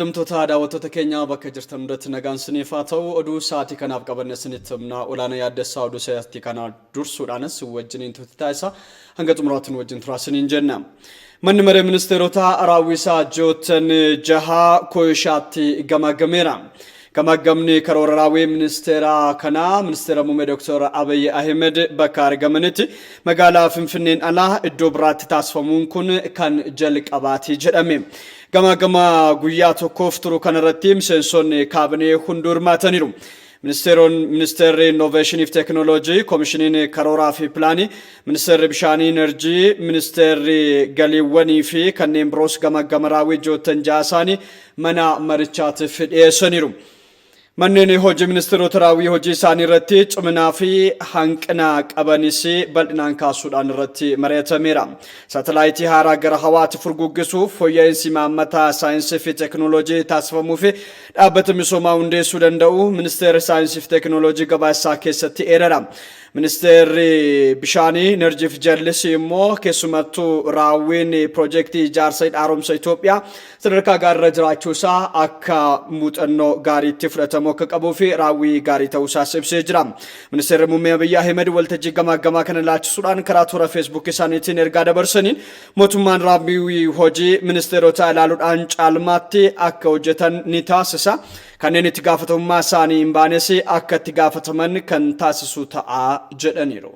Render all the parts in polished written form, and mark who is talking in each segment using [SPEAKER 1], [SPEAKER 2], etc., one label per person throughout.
[SPEAKER 1] Dhumtoota daawwattoota keenya bakka jirtan hundatti nagaan isiniif haa ta'u oduu sa'aatii kanaaf qabanne isinitti himna olaanaa yaaddessaa oduu sa'aatii kanaa dursuudhaanis wajjiniin tuuti taasisaa hanga xumuraatiin wajjin turaa isiniin jenna. Manni maree ministeerota raawwisaa jootan jahaa Kooyishaatti gamaagameera. Gamaagamni karoora raawwii ministeera kanaa ministeera muummee Dr. Abiy Ahmed bakka argamanitti magaalaa Finfinneen alaa iddoo biraatti taasifamuun kun kan jalqabaati jedhame. Gamaagama guyyaa tokkoof turu kanarratti miseensonni kaabinee hundi hirmaataniiru. Ministeerri Innovation fi Technology, Komishiniin Karooraa fi Pilaanii, Ministeerri Bishaanii Enerjii, Ministeerri Galiiwwanii fi kanneen biroos gamaagama raawwii jootan jaasaanii mana marichaatiif dhiyeessaniiru. Manneen hojii ministeerota raawwii hojii isaanii irratti ciminaa fi hanqina qabanis bal'inaan kaasuudhaan irratti mari'atameera. Saatalaayitii haaraa gara hawaatti furguggisuuf fooyya'insi imaammata saayinsii fi teekinooloojii taasifamuu fi dhaabbata misoomaa hundeessuu danda'u ministeerri saayinsii fi teekinooloojii gabaasaa keessatti eerera. Ministeerri Bishaanii Enerjii fi Jallisii immoo keessumattuu raawwiin piroojeektii ijaarsa haaromsa Itoophiyaa sadarkaa gaariirra jiraachuusaa akka muuxannoo gaariitti fudhatamu akka qabuu fi raawwii gaarii ta'uusaas ibsee jira. Ministeerri muummee Abiy Ahmed waltajjii gamaagamaa kana ilaalchisuudhaan karaa toora Facebook isaaniitiin ergaa dabarsaniin mootummaan raawwii hojii ministeerota ilaaluudhaan caalmaatti akka hojjetan ni taasisa. Kanneen itti gaafatamummaa isaanii hin baanes akka itti gaafataman kan taasisu ta'a jedhaniiru.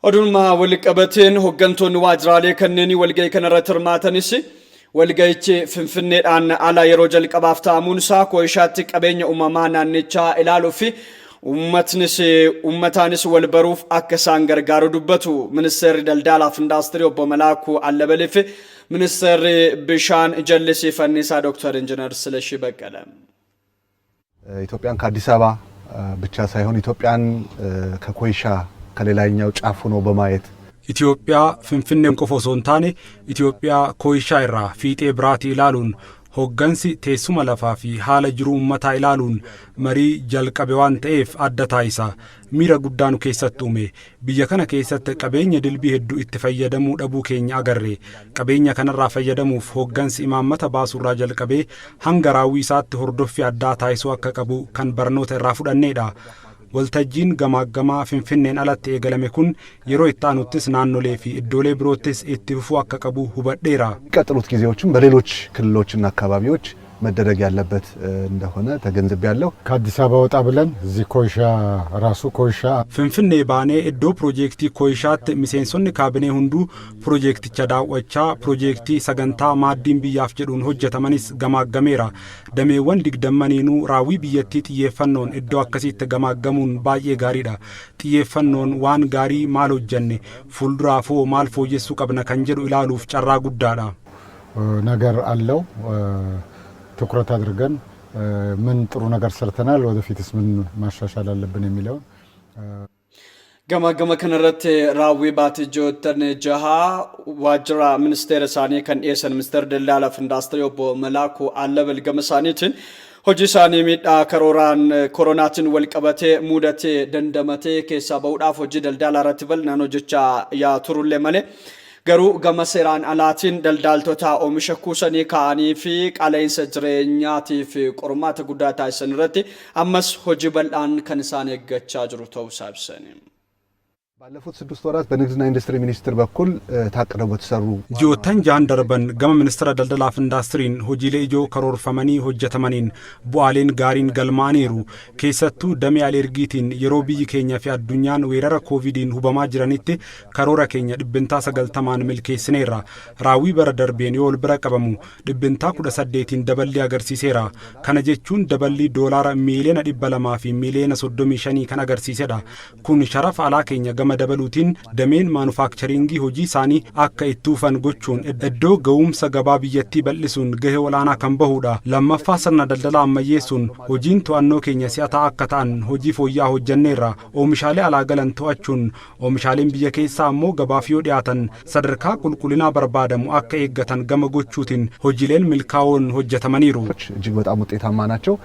[SPEAKER 1] Odumaa waliqabateen hooggantoonni waajjiraalee kanneen walgahii kanarratti hirmaatanis walgahichi Finfinneedhaan ala yeroo jalqabaaf ta'amuun isaa Kooyishaatti qabeenya uumamaa naannichaa ilaaluu fi ummataanis wal baruuf akka isaan gargaaru dubbatu. Ministeerri Daldalaa fi Indaastirii obbo Malaakuu Allabelii fi Ministeerri Bishaan Jallisii Fannisaa Dr. Injinar Silashii Baqqala
[SPEAKER 2] ኢትዮጵያን ከአዲስ አበባ ብቻ ሳይሆን ኢትዮጵያን ከኮይሻ ከሌላኛው ጫፍ ሆኖ በማየት
[SPEAKER 3] ኢትዮጵያ ፍንፍኔን ቆፎ osoo hin taane Itoophiyaa Kooyishaa irraa fiixee biraatti ilaaluun hoggansi teessuma lafaa fi haala jiruu uummataa ilaaluun marii jalqabe waan ta'eef adda taasisa. Miira guddaan keessatti uume biyya kana keessatti qabeenya dilbii hedduu itti fayyadamuu dhabuu keenya agarre. Qabeenya kanarraa fayyadamuuf hoggansi imaammata baasurraa jalqabee hanga raawwii isaatti hordoffii addaa taasisuu akka qabu kan barnoota irraa fudhanneedha. Waltajjiin gamaagamaa Finfinneen alatti eegalame kun yeroo itti aanuttis naannolee fi iddoolee biroottis itti fufuu akka qabu hubadheera.
[SPEAKER 2] ቀጥሉት ጊዜዎችም በሌሎች ክልሎችና አካባቢዎች መደረግ ያለበት እንደሆነ ተገንዝቤያለሁ።
[SPEAKER 4] ከአዲስ አበባ ወጣ ብለን እዚህ ኮይሻ ራሱ ኮይሻ
[SPEAKER 3] ፍንፍኔ ባኔ እዶ ፕሮጀክቲ ኮይሻት ሚሴንሶን ካቢኔ ሁንዱ ፕሮጀክቲቻ ዳወቻ ፕሮጀክቲ ሰገንታ ማዲን ቢያፍ ጀዱን ሆጀተመኒስ ገማገሜራ ደሜወን ዲግደመኒኑ ራዊ ቢየቲ ጥየፈኖን እዶ አከሲት ገማገሙን ባዬ ጋሪዳ ጥየፈኖን ዋን ጋሪ ማል ሆጀኔ ፉልድራፎ ማል ፎየሱ ቀብነ ከንጀዱ ኢላሉፍ ጨራ ጉዳዳ
[SPEAKER 4] ነገር አለው ትኩረት አድርገን ምን ጥሩ ነገር ሰርተናል ወደፊትስ ምን ማሻሻል አለብን የሚለው
[SPEAKER 1] ገማገማ ከነረት ራዊ ባትጆተን ጃሃ ዋጅራ ሚኒስቴር ሳኔ ከን ኤሰን ሚኒስቴር ደላላ ኢንዱስትሪ ኦቦ መላኩ አለበል ገመሳኒትን ሆጂ ሳኔ ሚዳ ከሮራን ኮሮናትን ወልቀበቴ ሙደቴ ደንደመቴ ኬሳ በውዳፍ ሆጂ ደልዳላ ረትበል ናኖ ጀቻ ያ ቱሩለ መለ Garuu gama seeraan alaatiin daldaltoota oomisha kuusanii ka'anii fi qaala'insa jireenyaatii fi qormaata guddaa taasisan irratti ammas hojii bal'aan kan isaan eeggachaa jiru ta'uu ibsani.
[SPEAKER 2] ባለፉት 6 ወራት በንግድና ኢንዱስትሪ ሚኒስቴር በኩል ታቅደው በተሰሩ
[SPEAKER 3] ጆተን ጃን ደርበን ገመ ሚኒስትር ደልደላፍ ኢንዱስትሪን ሆጂሌ ኢጆ ከሮርፈመኒ ሆጀተመኒን ቡአሌን ጋሪን ገልማኒሩ ኬሰቱ ደሜ አለርጊቲን የሮቢይ ኬኛ ፊ አዱኛን ወይረረ ኮቪድን ሁበማ ጅራኒት ከሮራ ኬኛ ድብንታ ሰገልተማን ሚልኬስኔራ ራዊ በረደርቤን ይወል ብረቀበሙ ድብንታ 18ን ደበሊ አገርሲሴራ ከነጀቹን ደበሊ ዶላር ሚሊዮን 200 ፊ ሚሊዮን 35 ከን አገርሲሴዳ ኩን ሸረፍ አላ ኬኛ dabaluutiin dameen maanufakcharingii hojii isaanii akka ittuufan gochuun iddoo ga'umsa gabaa biyyattii bal'isuun gahee olaanaa kan bahudha. Lammaffaa sirna daldalaa ammayyeessuun hojiin to'annoo keenya si'ataa akka ta'an hojii fooyyaa hojjenneerra. Oomishaalee alaa galan to'achuun oomishaaleen biyya keessaa ammoo gabaaf yoo dhiyaatan sadarkaa qulqullinaa barbaadamu akka eeggatan gama gochuutiin hojiileen milkaa'oon hojjetamaniiru.
[SPEAKER 2] እጅግ በጣም ውጤታማ ናቸው።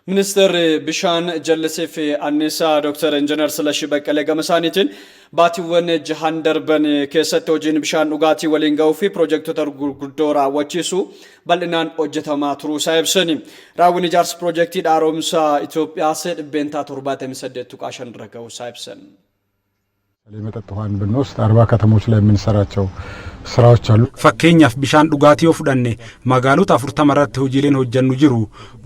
[SPEAKER 1] Minister Bishaan Jallisii fi Anniisaa Dr. Injiinar Silashii Baqqalee Gamasaaniitiin baatiiwwan jahan darban keessatti hojiin bishaan dhugaatii waliin ga'uu fi piroojektota gurguddoo raawwachiisuu bal'inaan hojjetamaa turuu isaa ibsani. Raawwiin ijaarsa piroojeektii haaromsaa Itoophiyaas dhibbeentaa 78.5 irra ga'uu isaa ibsan.
[SPEAKER 4] የመጠጥ ውሃን ብንወስድ 40 ከተሞች ላይ የምንሰራቸው ስራዎች አሉ።
[SPEAKER 3] fakkeenyaaf bishaan dhugaatii yoo fudhanne magaalota 40 irratti hojiileen hojjannu jiru.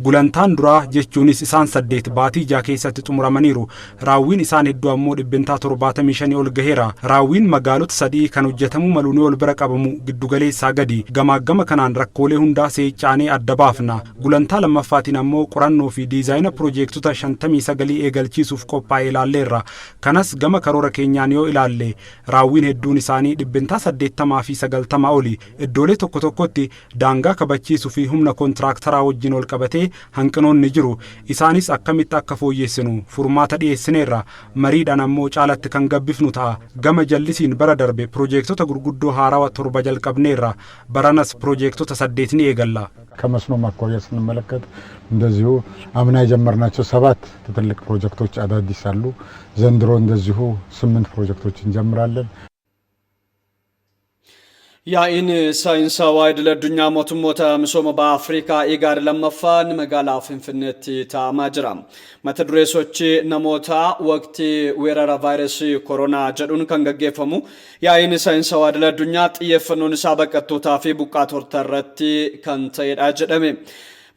[SPEAKER 3] Gulantaan duraa jechuunis isaan 8 baatii jaa keessatti xumuramaniiru. Raawwiin isaan hedduu ammoo dhibbeentaa 75 ol gaheera. Raawwiin magaalota 3 kan hojjetamuu maluun ol bira qabamu giddugaleessaa gadi. Gamaagama kanaan rakkoolee hundaa seecaanee adda baafna. Gulantaa lammaffaatiin ammoo qorannoo fi diizaayina piroojektota 59 eegalchiisuuf qophaa'ee ilaalleerra. Kanas gama karoora keenyaan yoo ilaalle raawwiin hedduun isaanii dhibbeentaa 80 fi 90 oli iddoolee tokko tokkotti daangaa kabachiisuu fi humna kontiraaktaraa wajjin ol qabatee hanqinoonni jiru. Isaanis akkamitti akka fooyyessinu furmaata dhiyeessineerra. Mariidhaan ammoo caalatti kan gabbifnu ta'a. Gama jallisiin bara darbe piroojektota gurguddoo haarawaa 7 jalqabneerra. Baranas piroojektota 8 ni eegalla.
[SPEAKER 4] ከመስኖ ማኳያ ስንመለከት እንደዚሁ አምና የጀመርናቸው 7 ትልልቅ ፕሮጀክቶች አዳዲስ አሉ። ዘንድሮ እንደዚሁ 8 ፕሮጀክቶች እንጀምራለን።
[SPEAKER 1] Yaa'iin saayinsawaa idil addunyaa mootummoota misooma Afrikaa IGAD lammaffaan magaalaa Finfinneetti taa'amaa jira. Mata duree sochii namoota waqtii weerara vaayirasii koronaa jedhuun kan gaggeeffamu yaa'iin saayinsawaa idil addunyaa xiyyeeffannoon isaa baqattootaa fi buqqaatota irratti kan ta'edha jedhame.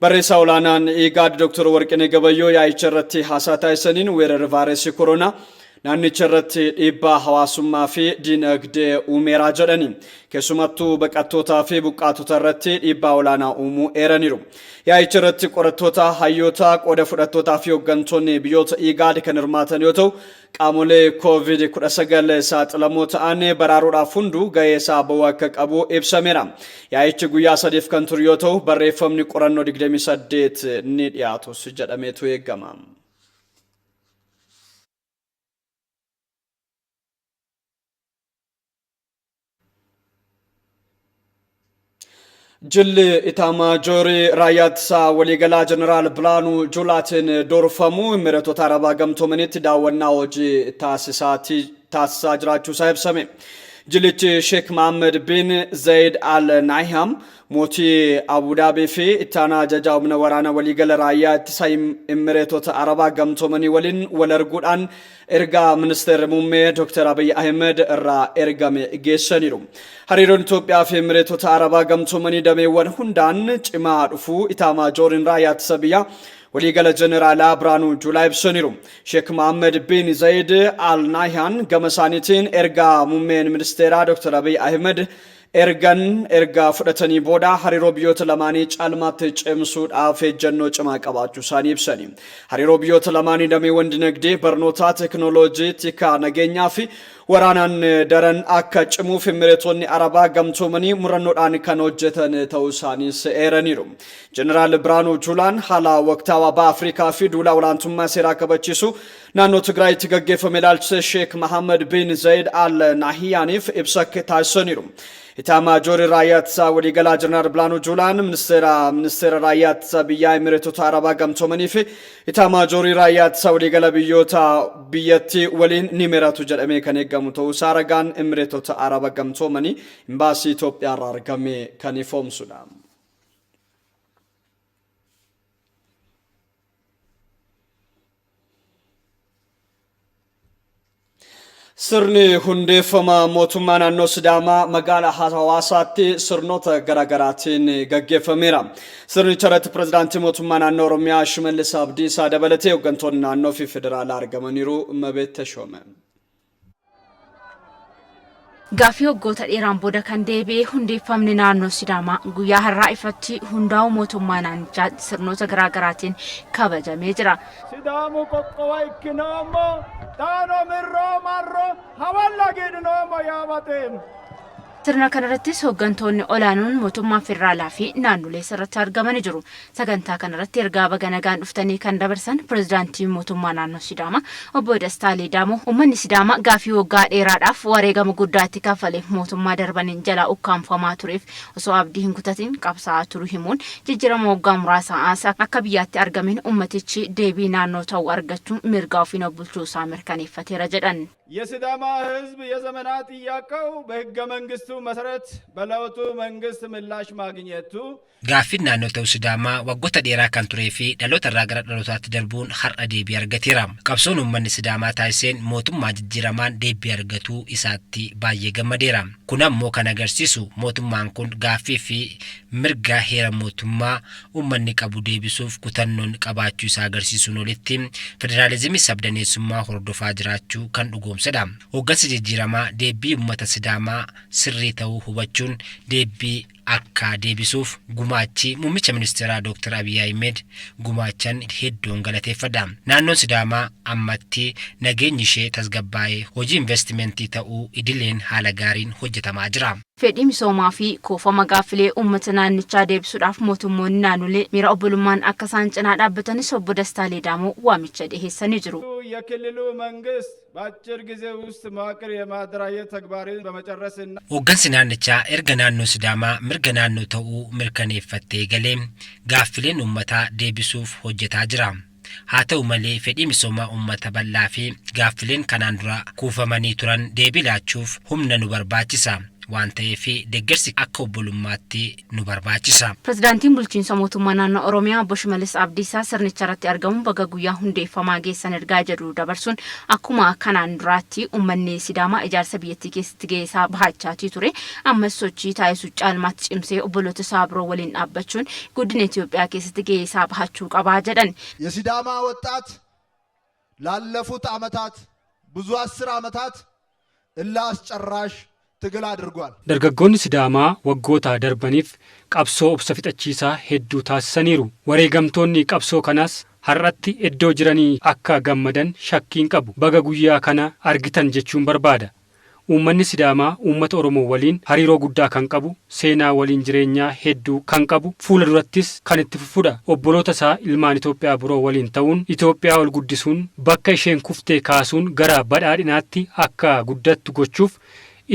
[SPEAKER 1] Barreessaa olaanaan IGAD Dr. Warqinee Gabayyoo yaa'icha irratti haasaa taasisaniin weerara vaayirasii koronaa naannicha irratti dhiibbaa hawaasummaa fi diinagdee uumeeraa jedhani. Keessumattuu baqattootaa fi buqqaatota irratti dhiibbaa olaanaa uumuu eeraniiru. Yaa'icha irratti qorattoota, hayyoota, qooda fudhattootaa fi hooggantoonni biyyoota IGAD kan hirmaatan yoo ta'u, qaamolee COVID-19 saaxilamoo ta'an baraaruudhaaf hunduu gahee isaa ba'uu akka qabu ibsameera. Yaa'ichi guyyaa 3 kan turu yoo ta'u, barreeffamni qorannoo 28 ni dhiyaatus jedhameetu eegama. Jilli Itaamaajorii raayyaa waliigalaa Jeneraal Bilaanuu Juulaatiin dorfamu Imireetota Arabaa Gamtoomanitti daawwannaa hojii taasisaa jiraachuu isaa ibsame. Jilichi Sheek Mohammed bin Zayed Al Nahyan mootii Abu Dhabii fi ittaanaa ajajaa humna waraana waliigala raayyaa ittisa Imireetota Arabaa Gamtoomanii waliin wal arguudhaan ergaa ministeera muummee Dr. Abiy Ahmed irraa ergame geessaniiru. Hariiroon Itoophiyaa fi Imireetota Arabaa Gamtoomanii dameewwan hundaan cimaa dhufuu Itaamaajooriin raayyaa ittisa biyyaa waliigala Jeneraala Bilaanuu Juulaa ibsaniiru. Sheek Mohammed bin Zayed Al Nahyan gama isaaniitiin ergaa muummeen ministeeraa Dr. Abiy Ahmed ergaa fudhatanii booda hariiroo biyyoota lamaanii caalmaatti cimsuudhaaf ejjennoo cimaa qabaachuu isaanii ibsani. Hariiroo biyyoota lamaanii dameewwan dinagdee, barnootaa, teekinooloojii, tikaa, nageenyaa fi waraanaan daran akka cimuuf Imireetonni Arabaa Gamtoomanii murannoodhaan kan hojjetan ta'uu isaaniis eeraniiru. Jeneraal Bilaanuu Juulaan haala waqtaawaa Afrikaa fi duula olaantummaa seeraa kabachiisu naannoo Tigraayitti gaggeeffame ilaalchisee Sheek Mohammed bin Zayed Al Nahyaaniif ibsa taasisaniiru. Itaamaajorii raayyaa ittisa waliigalaa Jeneraal Bilaanuu Juulaan ministeera raayyaa ittisa biyyaa Imireetota Arabaa Gamtoomanii fi Itaamaajorii raayyaa ittisa waliigala biyyoota biyyattii waliin ni maratu jedhamee kan eegamu ta'uu isaa ragaan Imireetota Arabaa Gamtoomanii imbaasii Itoophiyaa irraa argame kan ifoomsudha. Sirni hundeeffama mootummaa naannoo Sidaamaa magaalaa Hawaasaatti sirnoota garaagaraatiin gaggeeffameera. Sirnicha irratti pirezidaantii mootummaa naannoo Oromiyaa Shimallis Abdiisaa dabalatee hooggantoonni naannoo fi federaalaa argamaniiru. Mabeet Tashoome.
[SPEAKER 5] Gaaffii waggoota dheeraan booda kan deebi'ee hundeeffamni naannoo Sidaamaa guyyaa har'aa ifatti hundaa'uu mootummaa naannichaa sirnoota garaagaraatiin kabajamee jira.
[SPEAKER 6] Sidaamu qoqqowa ikkinoomo taano mirroo marro hawalla gidnoomo yaabateen.
[SPEAKER 5] Sirna kanarrattis hooggantoonni olaanoon mootummaa federaalaa fi naannolee irratti argamanii jiru. Sagantaa kanarratti ergaa baga nagaan dhuftanii kan dabarsan pirezidaantii mootummaa naannoo Sidaamaa obbo Dastaa Ledamoo uummanni Sidaamaa gaafii waggaa dheeraadhaaf wareegama guddaa itti kafalee mootummaa darbaniin jalaa ukkaanfamaa tureef osoo abdii hin kutatin qabsaa'aa turu himuun jijjiirama waggaa muraasaa akka biyyaatti argameen ummatichi deebii naannoo ta'uu argachuun mirga ofiin bulchuu isaa mirkaneeffateera jedhan.
[SPEAKER 6] የሲዳማ ህዝብ የዘመናት ጥያቄው በህገ መንግስቱ መሰረት በለውጡ መንግስት ምላሽ ማግኘቱ
[SPEAKER 7] Gaaffin naannoo ta'uu Sidaamaa waggoota dheeraa kan turee fi dhaloota irraa gara dhalootaatti darbuun har'a deebii argateera. Qabsoon uummanni Sidaamaa taasiseen mootummaa jijjiiramaan deebii argatuu isaatti baay'ee gammadeera. Kun ammoo kan agarsiisu mootummaan kun gaaffii fi mirga heera mootummaa uummanni qabu deebisuuf kutannoon qabaachuu isaa agarsiisuun olitti federaalizimii sabdaneessummaa hordofaa jiraachuu kan dhugoomsedha. Hooggansi jijjiiramaa deebii uummata Sidaamaa sirrii ta'uu hubachuun deebii akka deebisuuf gumaachi muummicha ministeeraa Dr. Abiy Ahmed gumaachan hedduun galateeffadha. Naannoon Sidaamaa ammatti nageenyi ishee tasgabbaa'ee hojii investimentii ta'uu idileen haala gaariin hojjetamaa jira.
[SPEAKER 5] Fedhii misoomaa fi kuufama gaaffilee uummata naannichaa deebisuudhaaf mootummoonni naannolee miira obbolummaan akka isaan cinaa dhaabbatanis obbo Dastaa Ledamoo waamicha dhiheessanii jiru.
[SPEAKER 6] የክልሉ መንግስት በአጭር ጊዜ ውስጥ መዋቅር የማደራጀት ተግባርን በመጨረስና
[SPEAKER 7] hooggansi naannichaa erga naannoo Sidaamaa mirga naannoo ta'uu mirkaneeffattee galee gaaffileen uummataa deebisuuf hojjetaa jira. Haa ta'u malee fedhii misoomaa uummata bal'aa fi gaaffileen kanaan dura kuufamanii turan deebii laachuuf humna nu barbaachisa. waan ta'eef deeggarsi akka obbolummaatti nu barbaachisa.
[SPEAKER 5] Pirezidaantiin bulchiinsa mootummaa naannoo Oromiyaa Obbo Shimallis Abdiisaa sirnicha irratti argamuun baga guyyaa hundeeffamaa geessan ergaa jedhu dabarsuun akkuma kanaan duraatti uummanni Sidaamaa ijaarsa biyyattii keessatti gahee isaa bahachaa ture ammas sochii taasisuu caalmaatti cimsee obboloota isaa biroo waliin dhaabbachuun guddina Itoophiyaa keessatti gahee isaa bahachuu qabaa jedhan.
[SPEAKER 8] የሲዳማ ወጣት ላለፉት ዓመታት ብዙ 10 ዓመታት እላስጨራሽ ትግል አድርጓል።
[SPEAKER 3] dargaggoonni Sidaamaa waggoota darbaniif qabsoo obsa fixachiisaa hedduu taasisaniiru. Wareegamtoonni qabsoo kanaas har'atti iddoo jiranii akka gammadan shakkiin qabu. Baga guyyaa kana argitan jechuun barbaada. Uummanni Sidaamaa uummata Oromoo waliin hariiroo guddaa kan qabu, seenaa waliin jireenyaa hedduu kan qabu, fuula durattis kan itti fufudha. Obboloota isaa ilmaan Itoophiyaa biroo waliin ta'uun Itoophiyaa ol guddisuun bakka isheen kuftee kaasuun gara badhaadhinaatti akka guddattu gochuuf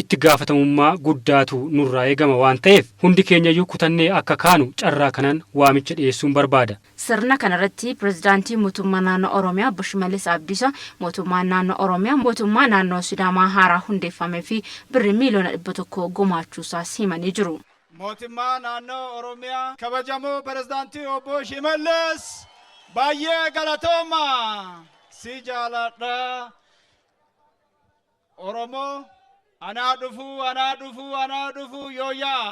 [SPEAKER 3] itti gaafatamummaa guddaatu nurraa eegama waan ta'eef hundi keenyayyuu kutannee akka kaanu carraa kanaan waamicha dhiyeessuun barbaada.
[SPEAKER 5] Sirna kanarratti pirezidaantii mootummaa naannoo Oromiyaa Obbo Shimallis Abdiisaa mootummaa naannoo Oromiyaa mootummaa naannoo Sidaamaa haaraa hundeeffamee fi birrii miiliyoona 100 gumaachuusaa himanii jiru.
[SPEAKER 6] mootummaa naannoo Oromiyaa kabajamoo pirezidaantii Obbo Shimallis baay'ee galatooma si jaaladha Oromoo ana dhufu yooyaa.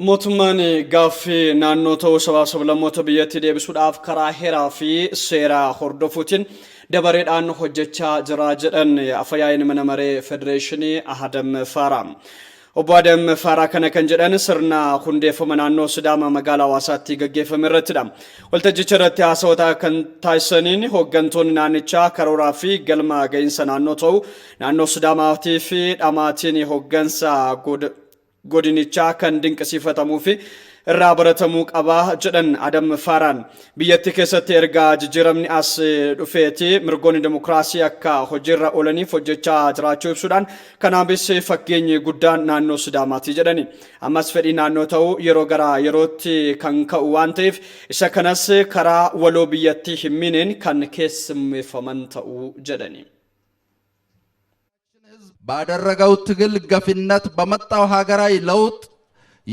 [SPEAKER 1] mootummaan gaaffii naannoo ta'uu sabaa sablammoota biyyattii deebisuudhaaf karaa heeraa fi seeraa hordofuutiin dabareedhaan hojjechaa jira jedhan afayyaa'in mana maree federeeshinii Adam Faaraa. Obbo Adam Faaraa kana kan jedhan sirna hundeeffama naannoo Sidaamaa magaalaa Hawaasaatti gaggeeffame irrattidha. Waltajjicha irratti haasawaa kan taasisaniin hooggantoonni naannichaa karooraa fi galma ga'iinsa naannoo ta'uu naannoo Sidaamaatii fi dhamaatiin hooggansa godinichaa kan dinqisiifatamuu fi irraa baratamuu qabaa jedhan Adam Faaraan. Biyyattii keessatti erga jijjiiramni as dhufeeti mirgoonni demokraasii akka hojiirra oolaniif hojjechaa jiraachuu ibsuudhaan kanaafis fakkeenyi guddaan naannoo Sidaamaati jedhani. Ammas fedhii naannoo ta'uu yeroo gara yerootti kan ka'u waan ta'eef isa kanas karaa waloo biyyattii hin miineen kan keessummeeffaman ta'uu jedhani.
[SPEAKER 9] ባደረገው ትግል ገፊነት በመጣው ሀገራዊ ለውጥ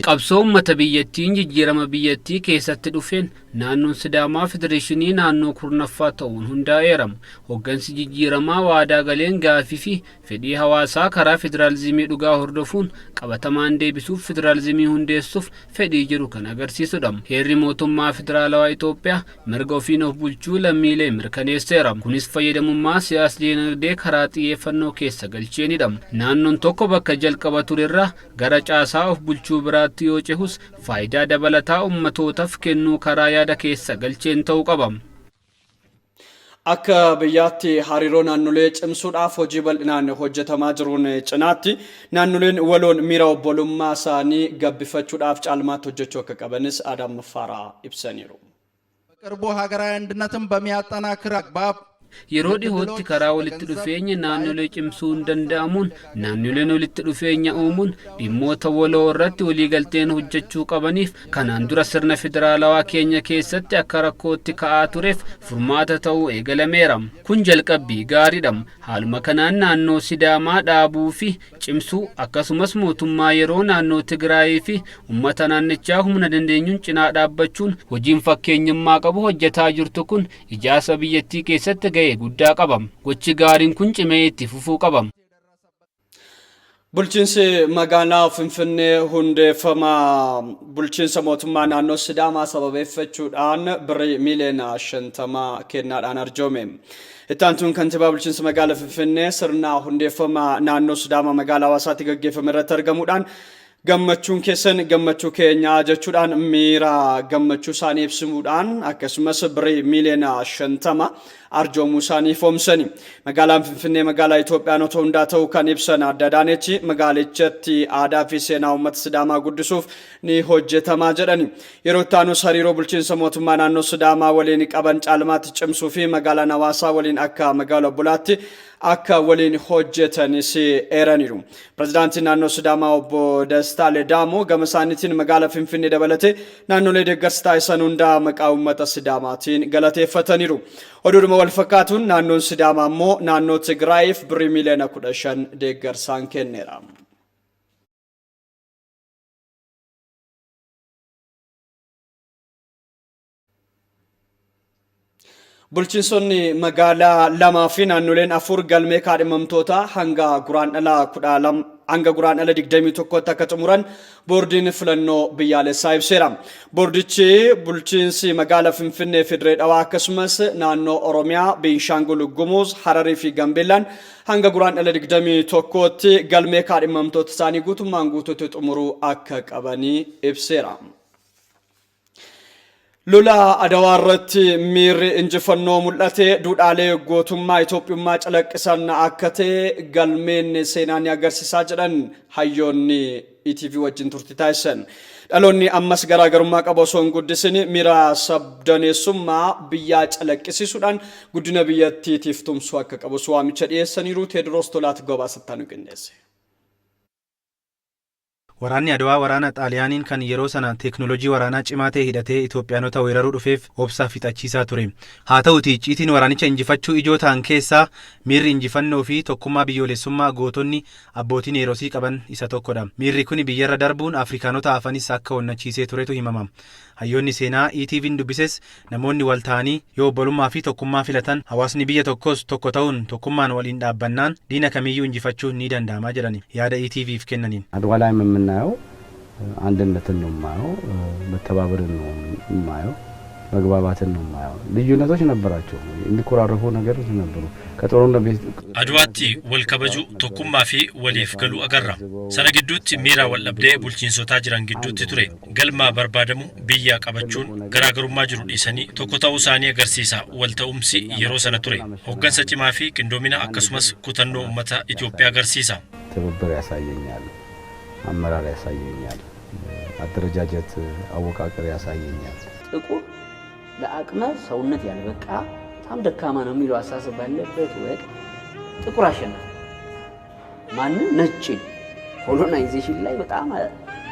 [SPEAKER 10] qabsoo uummata biyyattiin jijjiirama biyyattii keessatti dhufeen naannoon Sidaamaa federeeshinii naannoo kurnaffaa ta'uun hundaa'eera. Hooggansi jijjiiramaa waadaa galeen gaafii fi fedhii hawaasaa karaa federaalizimii dhugaa hordofuun qabatamaan deebisuuf federaalizimii hundeessuuf fedhii jiru kan agarsiisudha. Heerri mootummaa federaalawaa Itoophiyaa mirga ofiin of bulchuu lammiilee mirkaneesseera. Kunis fayyadamummaa siyaas-dinagdee karaa xiyyeeffannoo keessa galcheenidha. Naannoon tokko bakka jalqaba turerraa gara caasaa of bulchuu bira yoo cehus faayidaa dabalataa ummatootaaf kennuu karaa yaada keessa galcheen ta'uu qaba.
[SPEAKER 1] akka biyyaatti hariiroo naannolee cimsuudhaaf hojii bal'inaan hojjetamaa jiruun cinaatti naannoleen waloon miira obbolummaa isaanii gabbifachuudhaaf caalmaatti hojjechuu akka qabanis Adam Faraa ibsaniiru.
[SPEAKER 9] በቅርቡ ሀገራዊ አንድነትን በሚያጠናክር አግባብ
[SPEAKER 10] yeroo dhihootti karaa walitti dhufeenya naannolee cimsuun danda'amuun naannoleen walitti dhufeenya uumuun dhimmoota waloo irratti waliigalteen hojjechuu qabaniif kanaan dura sirna federaalawaa keenya keessatti akka rakkootti ka'aa tureef furmaata ta'uu eegalameera. Kun jalqabbii gaariidha. Haaluma kanaan naannoo Sidaamaa dhaabuu fi cimsuu akkasumas mootummaa yeroo naannoo Tigraayii fi uummata naannichaa humna dandeenyuun cinaa dhaabbachuun hojiin fakkeenyummaa qabu hojjetaa jirtu kun ijaarsa biyyattii keessatti guddaa qabam. Gochi gaariin kun cimee itti fufuu qabam.
[SPEAKER 1] Bulchiinsi magaalaa Finfinnee hundeeffama bulchiinsa mootummaa naannoo Sidaamaa sababeeffachuudhaan birrii miliyoona 50 kennaadhaan arjoome. Ittaantuun kantiibaa bulchiinsa magaalaa Finfinnee sirna hundeeffama naannoo Sidaamaa magaalaa Hawaasaatti gaggeeffame irratti argamuudhaan gammachuun keessan gammachuu keenya jechuudhaan miira gammachuu isaanii ibsuudhaan akkasumas birrii miliyoona 50 arjoomuu isaanii foomsani. Magaalaan Finfinnee magaalaa Itoophiyaa otoo hundaa ta'uu kan ibsan Aadde Adaanechi magaalichatti aadaa fi seenaa uummata Sidaamaa guddisuuf ni hojjetamaa jedhani. Yeroo itti aanus hariiroo bulchiinsa mootummaa naannoo Sidaamaa waliin qaban caalmaatti cimsuu fi magaalaan Hawaasaa waliin akka magaalaa Bulaatti akka waliin hojjetanis eeraniiru. Pirezidaantiin naannoo Sidaamaa obbo Dastaa Ledamoo gama isaaniitiin magaalaa Finfinnee dabalatee naannolee deeggarsa taasisan hundaa maqaa uummata Sidaamaatiin galateeffataniiru. Oduudhuma wal fakkaatuun naannoon Sidaamaa immoo naannoo Tigraayiif birrii miliyoona 15 deeggarsaan kenneera. Bulchiinsonni magaalaa lamaa fi naannoleen 4 galmee kaadhimamtoota hanga guraandhala 21 akka xumuran boordiin filannoo biyyaalessaa ibseera. Boordichi bulchiinsi magaalaa Finfinnee fi Dirree Dhawaa akkasumas naannoo Oromiyaa, Beenishaangul Gumuz, Hararii fi Gambeellaan hanga guraandhala 21tti galmee kaadhimamtoota isaanii guutummaan guutuutti xumuruu akka qabanii ibseera. Lola Adawaa irratti miirri injifannoo mul'ate duudhaalee gootummaa Itoophiyummaa calaqqisan akka ta'e galmeen seenaan agarsiisaa jedhan hayyoonni ETV wajjin turtii taasisan. Dhaloonni ammas garaagarummaa qabu osoo hin guddisin miira sabdaneessummaa biyyaa calaqqisiisuudhaan guddina biyyattiitiif tumsuu akka qabu waamicha dhiyeessaniiru. Teediroos Tolaat gabaasattaan qindeesse.
[SPEAKER 11] Waraanni Adawaa waraana Xaaliyaaniin kan yeroo sana teeknooloojii waraanaa cimaa ta'e hidhatee Itoophiyaanota weeraruu dhufeef obsaa fixachiisaa ture. Haa ta'uti icciitiin waraanicha injifachuu ijoo ta'an keessaa miirri injifannoo fi tokkummaa biyyoolessummaa gootonni abbootiin eerosii qaban isa tokkodha. Miirri kun biyyarra darbuun Afrikaanota hafanis akka onnachiisee turetu himama. Hayyoonni seenaa ETV'n dubbises namoonni wal ta'anii yoo obbolummaa fi tokkummaa filatan hawaasni biyya tokkos tokko ta'uun tokkummaan waliin dhaabbannaan diina kamiyyuu injifachuun ni danda'ama jedhani yaada ETV'f kennaniin.
[SPEAKER 12] አድዋ ላይ የምናየው አንድነትን ነው የማየው፣ መተባበርን ነው የማየው፣ መግባባትን ነው የማየው። ልዩነቶች ነበራቸው፣ የሚኮራረፉ ነገሮች ነበሩ። ከጦርነት ቤት
[SPEAKER 13] አድዋቲ ወልከበጁ ቶኩማፊ ወሊፍ ገሉ አገራ ሰነ ግዱት ሚራ ወልብዴ ቡልቺንሶታ ጅራን ግዱት ቱሬ ገልማ በርባደሙ ብያ ቀበቹን ገራገሩማ ጅሩ ዲሰኒ ቶኮታው ሳኒ አገርሲሳ ወልተኡምሲ የሮ ሰነ ቱሬ ሆገንሰ ጭማፊ ቅንዶሚና አከሱመስ ኩተኖ ኡመታ ኢትዮጵያ አገርሲሳ
[SPEAKER 12] ትብብር ያሳየኛል፣ አመራር ያሳየኛል፣ አደረጃጀት አወቃቀር ያሳየኛል።
[SPEAKER 14] ጥቁር ለአቅመ ሰውነት ያልበቃ በጣም ደካማ ነው የሚለው አሳሰብ ባለበት ወቅት ጥቁር አሸናፊ ማንም ነጭ ኮሎናይዜሽን ላይ በጣም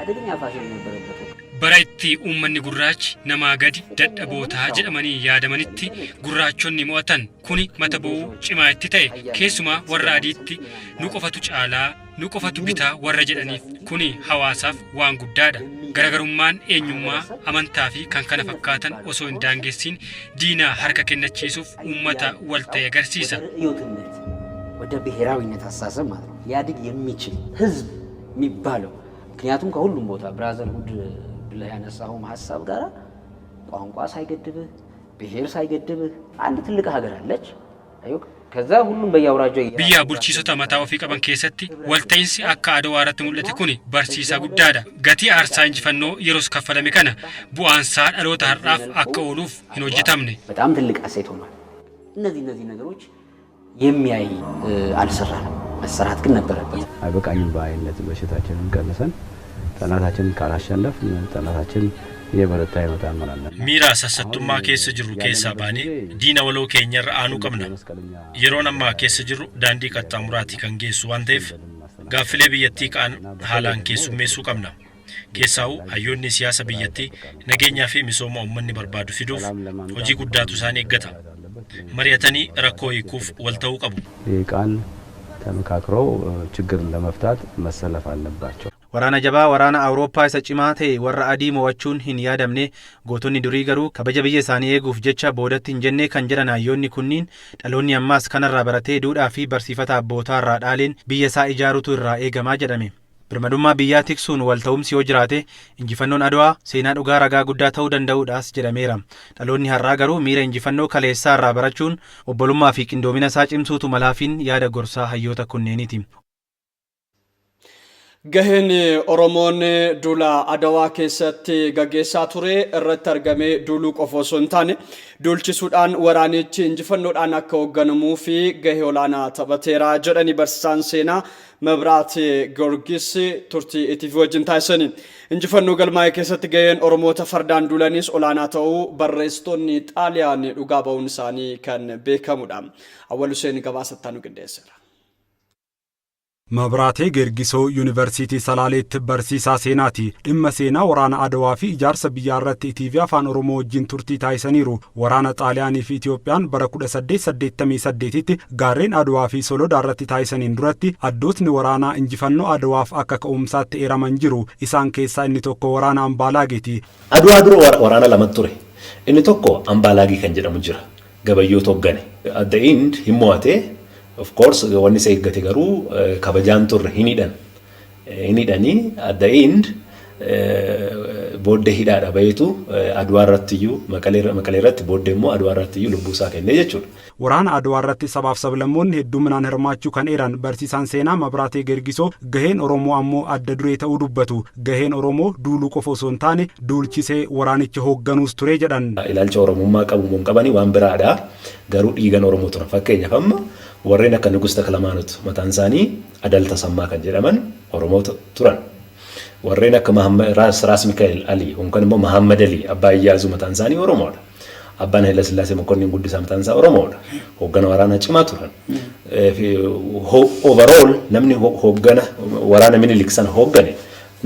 [SPEAKER 14] አደገኛ ፋሽን ነበረበት።
[SPEAKER 15] Barayti uummanni gurraachi namaa gadi dadhabootaa jedhamanii yaadamanitti gurraachonni mo'atan kuni mata bu'uu cimaa itti ta'e keessumaa warra adiitti nu qofatu caalaa nu qofatu bitaa warra jedhaniif kuni hawaasaaf waan guddaadha. Garagarummaan eenyummaa amantaa fi kan kana fakkaatan osoo hin daangessin diinaa harka kennachiisuuf uummata wal ta'e agarsiisa.
[SPEAKER 14] ወደ ብሔራዊነት አሳሰብ ማለት ነው ሊያድግ የሚችል ህዝብ የሚባለው ምክንያቱም ከሁሉም ቦታ ብራዘርሁድ ብለህ ያነሳው ሐሳብ ጋር ቋንቋ ሳይገድብህ ብሔር ሳይገድብህ አንድ ትልቅ ሀገር አለች አዩ ከዛ ሁሉም በያውራጆ
[SPEAKER 15] ብያ ቡልቺሶታ ማታው ፊ ቀበን ከሰቲ ወልታይንሲ አካ አደዋራት ሙለቲ ኩኒ በርሲሳ ጉዳዳ ገቲ አርሳ እንጅፈኖ የሮስ ከፈለሚ ከነ ቡአንሳ አሎታ ሐራፍ አከውሉፍ ሂኖጅታምኔ
[SPEAKER 14] በጣም ትልቅ አሴት ሆኗል። እነዚህ ነገሮች የሚያይ አልሰራንም። መሰራት ግን ነበረበት።
[SPEAKER 12] አይበቃኝም በአይነት በሽታችንን ቀንሰን ጠላታችንን ካላሸነፍ ጠላታችን የበረታ ይመጣል ማለት ነው።
[SPEAKER 13] ሚራ ሰሰቱማ ኬስ ጅሩ ኬሳ ባኔ ዲና ወለው ኬኛር አኑ ቀምና የሮነማ ኬስ ጅሩ ዳንዲ ቀጣሙራቲ ከንጌሱ ዋንቴፍ ጋፍሌ ብየቲ ቃን ሃላን ኬሱ ሜሱ ቀምና ኬሳው አዮኒ ሲያሰ ብየቲ ነገኛ ፊ ሚሶማ ኡመኒ በርባዱ ፊዱፍ ሆጂ ጉዳቱ ሳኔ ገታ መሪያተኒ ረኮይ ኩፍ ወልተው ቀቡ
[SPEAKER 12] ቃን ተመካክረው ችግር ለመፍታት መሰለፍ አለባቸው።
[SPEAKER 11] ወራና ጀባ ወራና አውሮፓ ሰጪማቴ ወራ አዲ ሞዋቹን ሂን ያደምኔ ጎቶኒ ዱሪ ገሩ ከበጀ ብየ ሳኒ ኤጉፍ ጀቻ ቦደት እንጀኔ ከንጀረና አዮኒ ኩኒን ዳሎኒ አማስ ከነራ በረቴ ዱዳ ፊ በርሲፈታ ቦታ ራ ዳሌን ብየሳ ኢጃሩቱ ራ ኤገማ ጀደሜ ብርመዱማ ብያ ቲክሱን ወልተውም ሲዮ ጅራቴ እንጂፈኖን አድዋ ሴና ዱጋ ረጋ ጉዳ ተው ደንደውዳስ ጀደሜራ ዳሎኒ ሀራ ገሩ ሚረ እንጂፈኖ ከሌሳ ራ በረቹን ኦቦሉማ ፊ ቅንዶሚና ሳጭምሱቱ መላፊን ያደ ጎርሳ ሀዮተ ኩኔኒቲ
[SPEAKER 1] ገህን ኦሮሞን ዱላ አደዋ ኬሰት ገጌሳ ቱሬ እረት ተርገሜ ዱሉ ቆፎሶንታን ዱልቺሱዳን ወራኔች እንጅፈኖዳን አከወገንሙ ፊ ገሄውላና ተበቴራ ጀደኒ በርሳን ሴና መብራት ጊዮርጊስ ቱርቲ ኢቲቪ ወጅን ታይሰኒ እንጅፈኖ ገልማይ ኬሰት ገየን ኦሮሞ ተፈርዳን ዱለኒስ ኦላና ተው በሬስቶኒ ጣሊያን ዱጋባውን ሳኒ ከን ቤከሙዳም አወሉ ሴን ገባሰታኑ ግንደሰራ
[SPEAKER 3] መብራቴ ጌርጊሶ ዩኒቨርሲቲ ሰላሌት በርሲሳ ሴናቲ ድመ ሴና ወራና አድዋ ፊ ጃርሰ ብያረት ኢቲቪ አፋን ኦሮሞ ወጅን ቱርቲ ታይሰኒሩ ወራና ጣሊያኒ ፊ ኢትዮጵያን በረኩደ 888 ጋሬን አድዋ ፊ ሶሎዳ ረት ታይሰኒን ዱረቲ አዶትኒ ወራና እንጂፈኖ አድዋፍ አከ ከኡምሳት ኤራመንጅሩ ኢሳን ኬሳ እኒ ቶኮ ወራና አምባላጌቲ
[SPEAKER 16] አድዋ ድሮ ወራና ለመቱሬ እኒ ቶኮ አምባላጊ ከንጀደሙ ጅራ ገበዮ ቶገኔ አት ዘ ኤንድ ሂሞዋቴ of course when you say gategaru kabajan tur hinidani at the end bodde hidada bayitu adwarattiyu makalerat bodde mo adwarattiyu lubusa kenne jechud
[SPEAKER 3] ወራና አድዋራት ሰባፍ ሰብለሞን ሄዱ ምናን ህርማቹ ከን ኤራን በርሲሳን ሴና መብራቴ ጌርጊሶ ገሄን ኦሮሞ አሞ አደዱሬ ተውዱበቱ ገሄን ኦሮሞ ዱሉ ቆፎሶንታኔ ዱልቺሴ ወራንቺ ሆገኑስ ቱሬ ጀዳን
[SPEAKER 16] ኢላልቸ ኦሮሞማ ቀቡሞን ቀባኒ ዋን ብራዳ ገሩ ዲገን ኦሮሞ ቱራ ፈከኛ ፈም ወሬና ከንጉስ ተክለማኑት መታንሳኒ አዳል ተሰማ ከጀደመን ኦሮሞ ቱራን ወሬና ከመሐመድ ራስ ሚካኤል አሊ ወንከንሞ መሐመድ አሊ አባያዙ መታንሳኒ ኦሮሞ አባን ኃይለ ሥላሴ መኮንን ጉዲሳ መታንሳ ኦሮሞ ሆገና ወራና ጭማ ቱራን ኦቨርኦል ነምኒ ሆገና ወራና ምን ሊክሰን ሆገኔ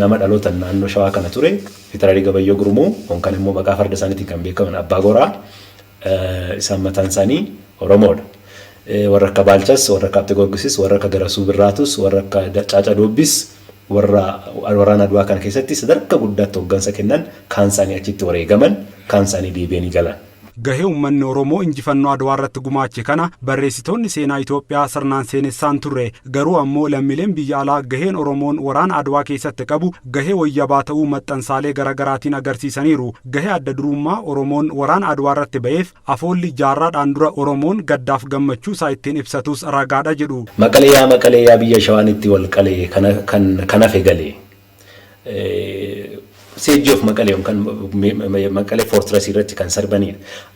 [SPEAKER 16] nama dhaloota naannoo shawaa kana ture fitaraarii gabayyoo gurmuu honkan immoo maqaa farda isaaniitiin kan beekaman abbaa goraa isaan mataan isaanii oromoodha. Warra akka baalchas, warra akka abte gorgisis, warra akka garasuu birraatus, warra akka caaca doobbis, warra waraana adwaa kana keessatti sadarkaa guddaatti hoggansa kennan kaan isaanii achitti wareegaman kaan isaanii deebi'anii galan.
[SPEAKER 3] ገሄ ኡመን ኦሮሞ እንጂፈኖ አድዋራት ጉማቼ ከና በሬሲቶን ሴና ኢትዮጵያ ሰርናን ሴኔሳን ቱሬ ገሩ አሞ ለሚለም ቢያላ ገሄን ኦሮሞን ወራን አድዋ ኬሰት ቀቡ ገሄ ወያባተው መጠንሳሌ ገረገራቲን አገርሲሰኒሩ ገሄ አደድሩማ ኦሮሞን ወራን አድዋራት በየፍ አፎሊ ጃራድ አንዱራ ኦሮሞን ገዳፍ ገመቹ ሳይቴን ኢብሰቱስ ራጋዳ ጅዱ
[SPEAKER 16] መቀሌያ ብየ ሸዋንቲ ወልቀሌ ከነፈ ገሌ Siege of Makale kan Makale fortress irratti kan sarbani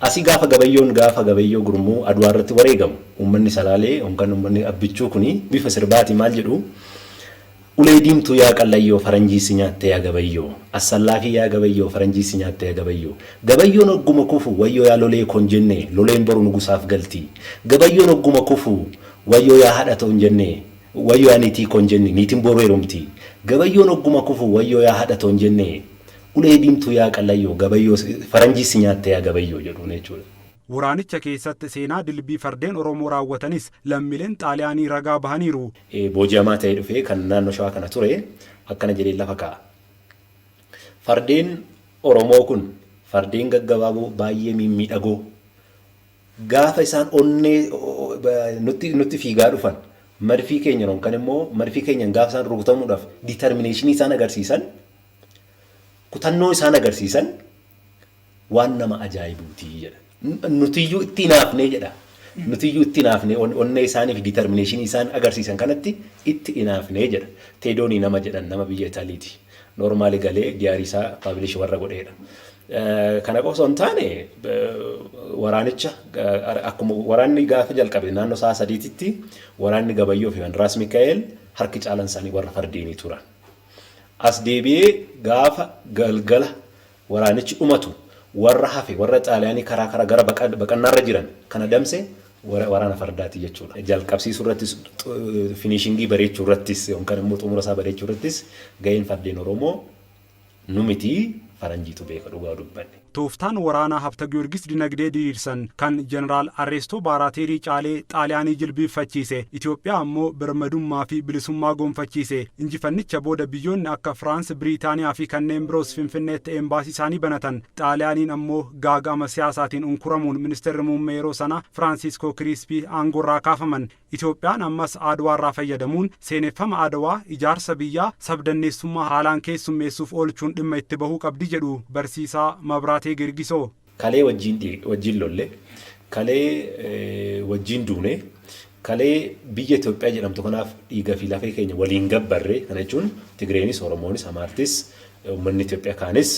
[SPEAKER 16] asi gafa gabayyo gurmu adwarratti wareegam ummanni salale kan ummanni abbichuu kuni bifa sirbati maal jedhu ulee diimtuu yaa qallayyo faranjii sinyatte yaa gabayyo asallaafi yaa gabayyo faranjii sinyatte yaa gabayyo nogguma kufu wayyo yaa lolee kon jenne loleen boru nugusaaf galti gabayyo nogguma kufu wayyo yaa hadha ton jenne wayyo yaa nitii kon jenne nitiin boru erumti gabayyo nogguma kufu wayyo yaa hadha ton jenne ulee diimtuu yaa qallayyo gabayyo faranjii sinyatte yaa gabayyo jedhu jechuudha.
[SPEAKER 3] ወራንቸ ከሰት ሴና ድልቢ ፈርዴን ኦሮሞ ራወተኒስ ለሚለን ጣሊያኒ ረጋ ባህኒሩ
[SPEAKER 16] ቦጃማ ታይዱፌ ከናኖ ሸዋ ከነ ቱሬ አከነ ጀሌላ ፈካ ፈርዴን ኦሮሞ ኩን ፈርዴን ገገባቡ ባየ ሚሚደጎ ጋፈ ኢሳን ኦኔ ኑቲ ፊጋ ዱፈን መርፊ ኬኛ ነው ከነሞ መርፊ ኬኛን ጋፍ ኢሳን ሩጉተሙ ዳፍ ዲተርሚኔሽን ኢሳን አገርሲሰን ኩተኖ ኢሳን አገርሲሰን ዋናማ አጃይቡቲ ይጀ nutiyyu itti naafne jedha nutiyyu itti naafne onne isaaniif determination isaan agarsiisan kanatti itti naafne jedha teedoni nama jedhan nama biyya Itaaliiti normally galee diyaarisaa publish warra godheedha Kana qofa osoo hin taane waraanicha akkuma waraanni gaafa jalqabe naannoo sa'a sadiititti waraanni Gabayyoo fi Raas Mikaa'el harki caalan isaanii warra fardeenii turan. As deebi'ee gaafa galgala waraanichi dhumatu warra hafe warra xaaliyaanii karaa gara baqannaarra jiran kana damse waraana fardaati jechuudha. Jalqabsiisuu irrattis finishingii bareechuu irrattis yookaan immoo xumura isaa bareechuu irrattis gaheen fardeen Oromoo numiti faranjiitu beeka dhugaa dubbanne.
[SPEAKER 3] Tooftaan waraanaa Habta Giyoorgis dinagdee diriirsan kan Jeneraal Arreestoo Baaraateerii caalee xaaliyaanii jilbiiffachiise Itoophiyaa ammoo birmadummaa fi bilisummaa gonfachiise injifannicha booda biyyoonni akka Firaans, Biriitaaniyaa fi kanneen biroos Finfinneetti embaasii isaanii banatan xaaliyaaniin ammoo gaaga'ama siyaasaatiin unkuramuun ministeerri muummee yeroo sana Firaansiskoo Kiriispii aangoorraa kaafaman. Itoophiyaan ammas Aduwaarraa fayyadamuun seeneffama Adawaa ijaarsa biyyaa sabdanneessummaa haalaan keessummeessuuf oolchuun dhimma itti bahuu qabdi jedhu barsiisaa Mabraatee Girgisoo.
[SPEAKER 16] Kalee wajjin lolle, kalee wajjin duune, kalee biyya Itoophiyaa jedhamtu kanaaf dhiiga fi lafee keenya waliin gabbarre kana jechuun Tigreenis, Oromoonis, Amaartis, uummanni Itoophiyaa kaanis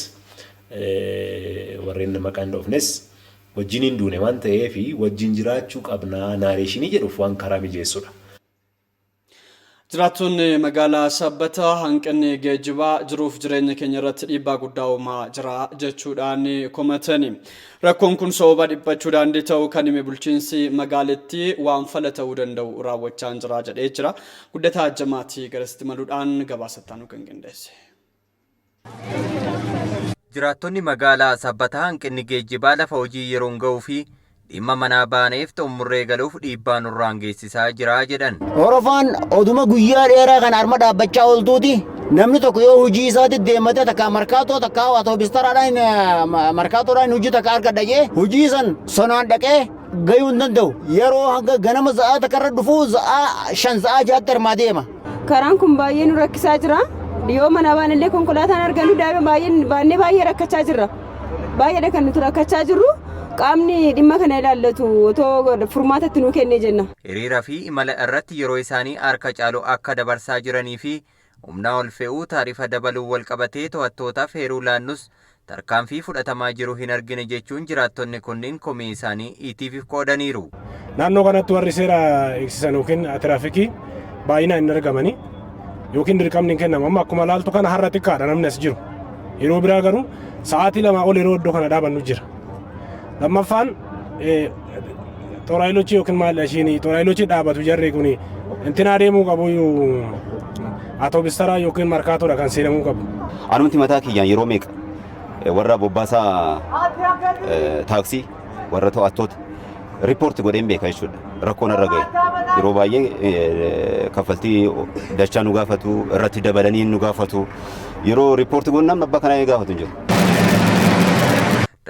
[SPEAKER 16] warreen maqaan dhoofnes wajjiniin duune waan ta'eef wajjin jiraachuu qabnaa naareeshinii jedhuuf waan karaa mijeessudha.
[SPEAKER 1] Jiraattonni magaalaa Sabbataa hanqinni geejjibaa jiruuf jireenya keenya irratti dhiibbaa guddaa uumaa jira jechuudhaan komatani. Rakkoon kun sababa dhiphachuu daandii ta'uu kan hime bulchiinsi magaalattii waan fala ta'uu danda'u raawwachaa jira jedhee jira. Guddataa Ajjamaatii garasitti maluudhaan gabaasattaan kan qindeesse.
[SPEAKER 17] Jiraattonni magaalaa Sabbataa hanqinni geejjibaa lafa hojii yeroon ga'uu fi dhimma manaa baaneef xumurree galuuf dhiibbaa nurraan geessisaa jira jedhan.
[SPEAKER 18] Orofaan oduma guyyaa dheeraa kan harma dhaabbachaa ooltuuti. Namni tokko yoo hojii isaatti deemate takka markaatoo takka atoobistaraadhaan markaatoodhaan hojii takka argadha jee hojii san sonaan dhaqee gayuu hin danda'u. Yeroo hanga ganama za'aa takkarra dhufuu za'aa 5 za'aa 6 hirmaa deema.
[SPEAKER 19] Karaan kun baay'ee nu rakkisaa jira. Dhiyoo mana baanillee konkolaataan argannu daa'ima baay'ee rakkachaa jirra. Baay'eedha kan nuti rakkachaa jirru. Qaamni dhimma kana ilaallatu otoo furmaatatti nuu kennee jenna.
[SPEAKER 17] Hiriira fi imala irratti yeroo isaanii harka caalu akka dabarsaa jiranii fi humna ol fe'uu taarifa dabaluu wal qabatee to'attootaaf heeruu laannus tarkaanfii fudhatamaa jiru hin argine jechuun jiraattonni kunniin komii isaanii ETV'f qoodaniiru.
[SPEAKER 20] Naannoo kanatti warri seera eegsisan yookiin tiraafikii baay'inaan hin argamani yookiin dirqamni hin kennamu. Amma akkuma laaltu kana har'a xiqqaadha namni as jiru. Yeroo biraa garuu sa'aatii 2 ol yeroo iddoo kana dhaabannu jira. Lammaffaan xoraayilochi yookiin maal ishiin xoraayilochi dhaabatu jarri kun intina deemuu qabu atoobistara yookiin markaatoodha kan seenamuu qabu.
[SPEAKER 21] Anumti mataa kiyyaan yeroo meeqa warra bobbaasaa taaksii warra to'attoota riipoorti godheen beeka jechuudha. Rakkoon irra gahe yeroo baay'ee kaffaltii dachaa nu gaafatu irratti dabalanii nu gaafatu yeroo riipoorti godhan abbaa kanaa gaafatu hin jiru.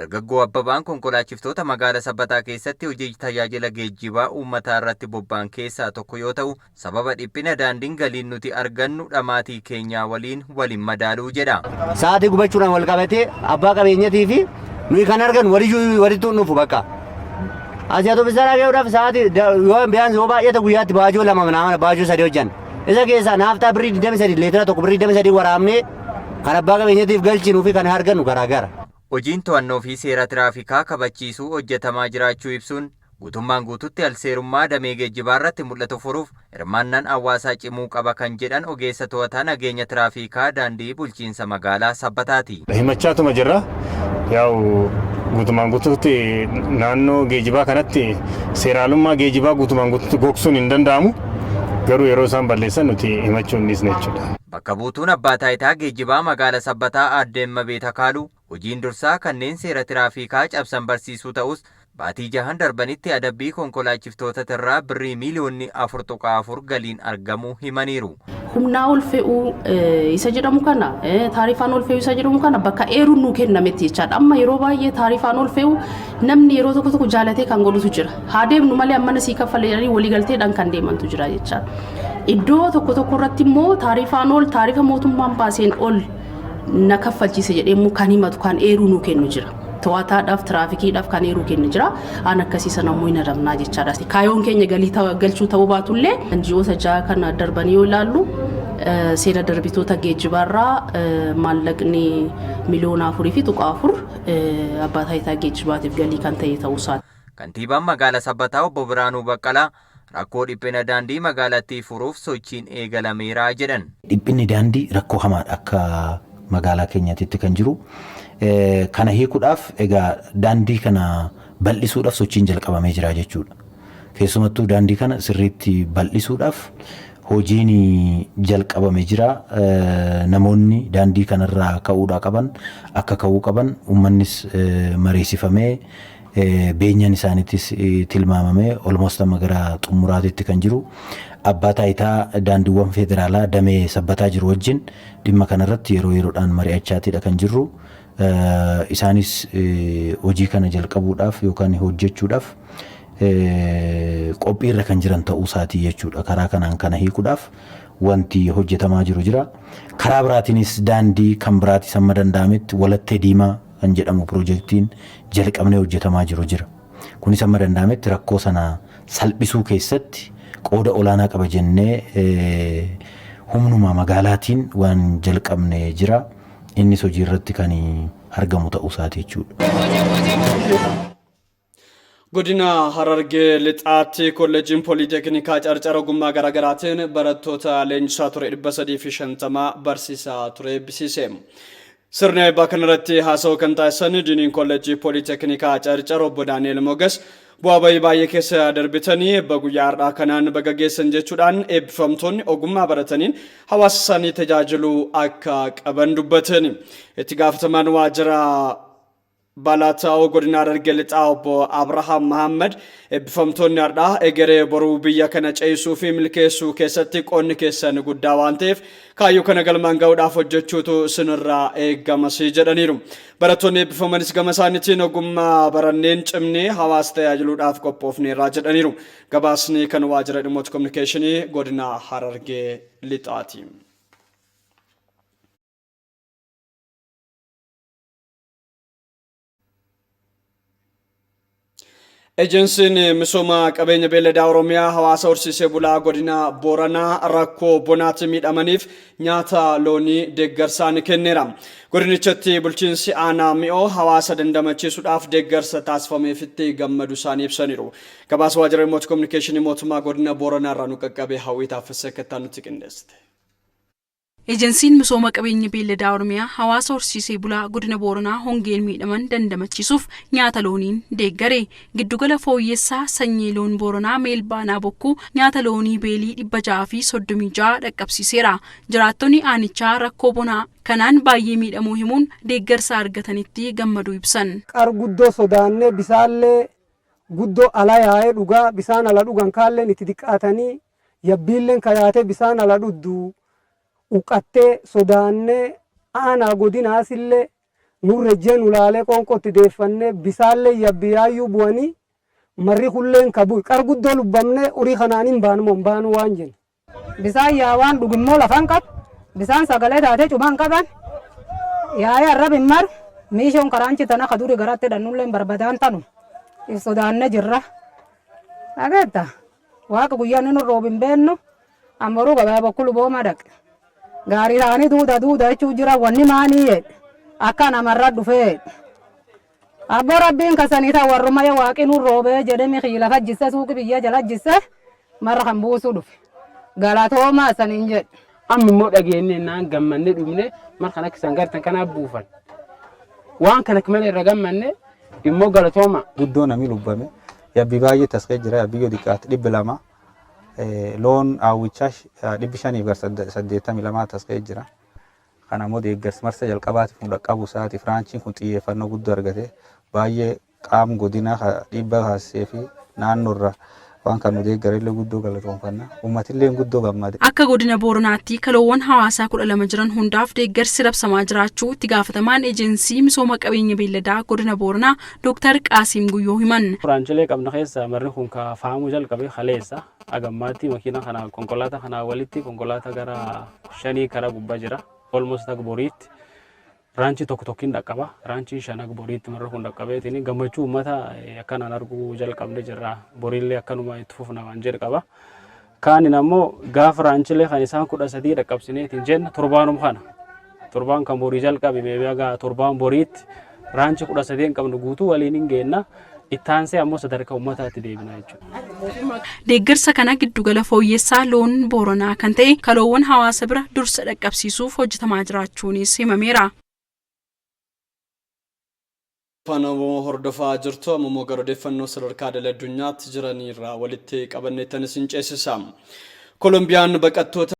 [SPEAKER 17] Dargaggoo Abbabaan konkolaachiftoota magaalaa Sabbataa keessatti hojii tajaajila geejjibaa uummataa irratti bobba'an keessaa tokko yoo ta'u sababa dhiphina daandiin galiin nuti argannu dhamaatii keenyaa waliin madaaluu jedha.
[SPEAKER 18] Sa'aatii gubachuudhaan wal qabatee abbaa qabeenyatii fi nuyi kan argannu walitti dhufu bakka. Asii atoobistara gahuudhaaf sa'aatii yoo biyaan yoo baay'ata guyyaatti baajoo 2 baajoo 3 hojjan. Isa keessaa naaftaa birrii 23 leetira tokko birrii 23 waraabnee kan abbaa qabeenyatiif galchinuu fi kan argannu garaagara.
[SPEAKER 17] Hojiin to'annoo fi seera tiraafikaa kabachiisuu hojjetamaa jiraachuu ibsuun guutummaan guututti alseerummaa damee geejjibaa irratti mul'atu furuuf hirmaannaan hawaasaa cimuu qaba kan jedhan ogeessa to'ataa nageenya tiraafikaa daandii bulchiinsa magaalaa Sabbataati.
[SPEAKER 20] Himachaatuma jirra. Yaa'u guutummaan guututti naannoo geejjibaa kanatti seeraalummaa geejjibaa guutummaan guututti gogsuun hin danda'amu. Garuu yeroo isaan balleessan nuti himachuun dhiisne jechuudha.
[SPEAKER 17] Bakka buutuun abbaa taayitaa geejjibaa magaalaa Sabbataa Aadde Mabeeta Kaaluu hojiin dursaa kanneen seera tiraafikaa cabsan barsiisuu ta'us baatii 6 darbanitti adabbii konkolaachiftoota irraa birrii miiliyoonni 4.4 galiin argamuu himaniiru.
[SPEAKER 22] Humnaa ol fe'uu isa jedhamu kana taarifaan ol fe'uu isa jedhamu kana bakka eeruun nuu kennametti jechaadha. Amma yeroo baay'ee taarifaan ol fe'uu namni yeroo tokko jaalatee kan godhutu jira. Haa deemnu malee ammana sii kaffalee waliigalteedhaan kan deemantu jira jechaadha. Iddoo tokko irratti immoo taarifaan ol taarifa mootummaan baaseen ol na kaffalchiise jedhee kan himatu kan eeruu nuu kennu jira. To'ataadhaaf tiraafikiidhaaf kan eeruu kennu jira. Aan akkasiisan ammoo hin adabnaa jechaadha. Kaayoon keenya galii galchuu ta'uu baatullee NGO sajaa kana darbanii yoo ilaallu seera darbitoota geejjibaarraa maallaqni miliyoona 4.4 abbaa taayitaa geejjibaatiif galii kan ta'e ta'uusaati.
[SPEAKER 17] Kantiibaan magaalaa Sabbataa obbo Biraanuu Baqqalaa rakkoo dhiphina daandii magaalattii furuuf sochiin eegalameera jedhan.
[SPEAKER 2] Dhiphinni daandii rakkoo hamaadha akka magaalaa keenyaatti kan jiru. Kana hiikuudhaaf egaa daandii kana bal'isuudhaaf sochiin jalqabamee jira jechuudha. Keessumattuu daandii kana sirriitti bal'isuudhaaf hojiin jalqabamee jira. Namoonni daandii kanarraa ka'uudhaa qaban akka ka'uu qaban uummannis mariisifamee beenyaan isaaniittis tilmaamamee almost amma gara xumuraatitti kan jiru. Abbaa taayitaa daandiiwwan federaalaa damee Sabbataa jiru wajjin dhimma kanarratti yeroo yeroodhaan mari'achaatidha kan jirru. Isaanis hojii kana jalqabuudhaaf yookaan hojjechuudhaaf qophiirra kan jiran ta'uu isaatii jechuudha. Karaa kanaan kana hiikuudhaaf wanti hojjetamaa jiru jira. Karaa biraatiinis daandii kan biraatis amma danda'ametti walattee diimaa kan jedhamu piroojeektiin jalqabnee hojjetamaa jiru jira. Kunis amma danda'ametti rakkoo sana salphisuu keessatti qooda olaanaa qaba jennee humnuma magaalaatiin waan jalqabne jira. Innis hojii irratti kan argamu ta'uu isaati jechuudha.
[SPEAKER 1] Godina Harargee lixaatti kolleejiin pooliiteeknikaa carcara ogummaa garaagaraatiin barattoota leenjisaa ture 350 barsiisaa ture eebbisiise. Sirna eebbaa kanarratti haasa'uu kan taasisan diiniin kolleejii pooliiteeknikaa carcara obbo Daani'el Moges bu'aa bayii baay'ee keessa darbitanii eebba guyyaa har'aa kanaan baga geessan jechuudhaan eebbifamtoonni ogummaa barataniin hawaasa isaanii tajaajiluu akka qaban dubbatan. Itti gaafatamaan waajjira Balaataa'oo godina Harargee lixaa obbo Abrahaam Mahammad eebbifamtoonni har'aa egeree boruu biyya kana ceesisuu fi milkeessuu keessatti qoonni keessan guddaa waan ta'eef kaayyoo kana galmaan ga'uudhaaf hojjechuutu isinirraa eeggamas jedhaniiru. Barattoonni eebbifamanis gama isaaniitiin ogummaa baranneen cimnee hawaasa tajaajiluudhaaf qophoofneerraa jedhaniiru. Gabaasni kan waajjira dhimmoota kominikeeshinii godina Harargee lixaati. Ejensiin misooma qabeenya beelladaa Oromiyaa hawaasa horsiisee bulaa godina Booranaa rakkoo bonaatti miidhamaniif nyaata loonii deeggarsaan kenneera. Godinichatti bulchiinsi aanaa mi'oo hawaasa dandamachiisuudhaaf deeggarsa taasifameefitti gammadu isaanii ibsaniiru. Gabaasa waajjira dhimmoota kominikeeshinii mootummaa godina Booranaa irraa nu qaqqabee hawwiitaaf sakkattaa nutti qindeessite.
[SPEAKER 22] Ejensiin misooma qabeenya beelladaa Oromiyaa hawaasa horsiisee bulaa godina Booranaa hongeen miidhaman dandamachiisuuf nyaata looniin deeggare. Giddugala fooyyessaa sanyii loon Booranaa meelbaanaa bokkuu nyaata loonii beelii 636 dhaqqabsiiseera. Jiraattonni aanichaa rakkoo bonaa kanaan baay'ee miidhamuu himuun deeggarsa argatanitti gammadu ibsan.
[SPEAKER 4] Qar guddoo sodaannee bisaallee guddoo ala yaa'ee dhugaa bisaan ala dhugan kaalleen itti diqqaatanii yabbiilleen kayaatee bisaan ala dhuddu uqattee sodaannee aanaa godinaasillee nurrejjeen ulaalee qoonqotti deeffannee bisaallee yabbiyaayyuu bu'anii marri hulleen kabu qar guddoo lubbamnee urii kanaanin baanu waan jenna.
[SPEAKER 23] Bisaan yaawaan dhugimmoo lafan qab bisaan sagalee taatee cumaan qaban yaa'ee arrabin mar miishoon karaanchi tana kaduri garaatti dhannulleen barbadaan tanu sodaannee jirra. Dhageetta waaqa guyyaa inni roobin beennu ammaruu gabaa bokkuu booma dhaqe. Gaarii taanii duuda jechuu jira wanni maanii akka namarra dhufee abbo rabbiin kasanii ta'u warrummaa waaqinuu roobee jedhame xiila fajjisse suuqi biyya jala jisse marra kan buusuu dhufe galatoomaa saniin jedhe.
[SPEAKER 10] Amma immoo dhageenye naan gammannee dhumne marra kana kisan gartan kanaaf buufan waan kana kimala irra gammanne immoo galatooma.
[SPEAKER 11] Guddoo namni lubbame yabbi baay'ee taskee jira yabbi yoo xiqqaate 200 loon awwichaa 582 taskee jira. Kana immoo deeggarsi marsa jalqabaatiif nu dhaqqabu isaati firaanchiin kun xiyyeeffannoo guddoo argate baay'ee qaam godina dhibba kaasee fi naannoorra waan kan nu deeggarellee guddoo galatoomfanna uummatillee guddoo gammade.
[SPEAKER 22] Akka godina Booranaatti kaloowwan hawaasaa 12 jiran hundaaf deeggarsi rabsamaa jiraachuu itti gaafatamaan ejensii misooma qabeenya beelladaa godina Booranaa Dr. Qaasim Guyyoo himan.
[SPEAKER 10] Firaanchilee qabna keessa marri kun ka faamu jalqabe kaleessa agammaatti makiina kana konkolaataa kana walitti konkolaataa gara 5 karaa gubbaa jira. Almost akka boriitti raanchi tokkoon dhaqqaba raanchi 5 akka boriitti marra kun dhaqqabeetiin gammachuu uummata akkanaan arguu jalqabne jirra boriillee akkanuma itti fufna waan jedhu qaba
[SPEAKER 5] Kaan ammoo gaafa raanchilee kan isaan 13 dhaqqabsineetiin jenna torbaanum kana. Torbaan kan borii jalqabe meebiyaa gaa torbaan boriitti raanchi 13 qabnu guutuu waliin hin geenna. Ittaansee ammoo sadarkaa uummataatti deebina jechuudha.
[SPEAKER 7] Deeggarsa kana giddugala fooyyessaa loon Booranaa kan ta'e kaloowwan hawaasa bira dursa dhaqqabsiisuuf hojjetamaa jiraachuunis himameera.
[SPEAKER 1] Afaan Oromoo hordofaa jirtu ammoo gara odeeffannoo sadarkaa idil addunyaatti jiraniirraa walitti qabanneettanis hin ceesisa. Kolombiyaan baqattoota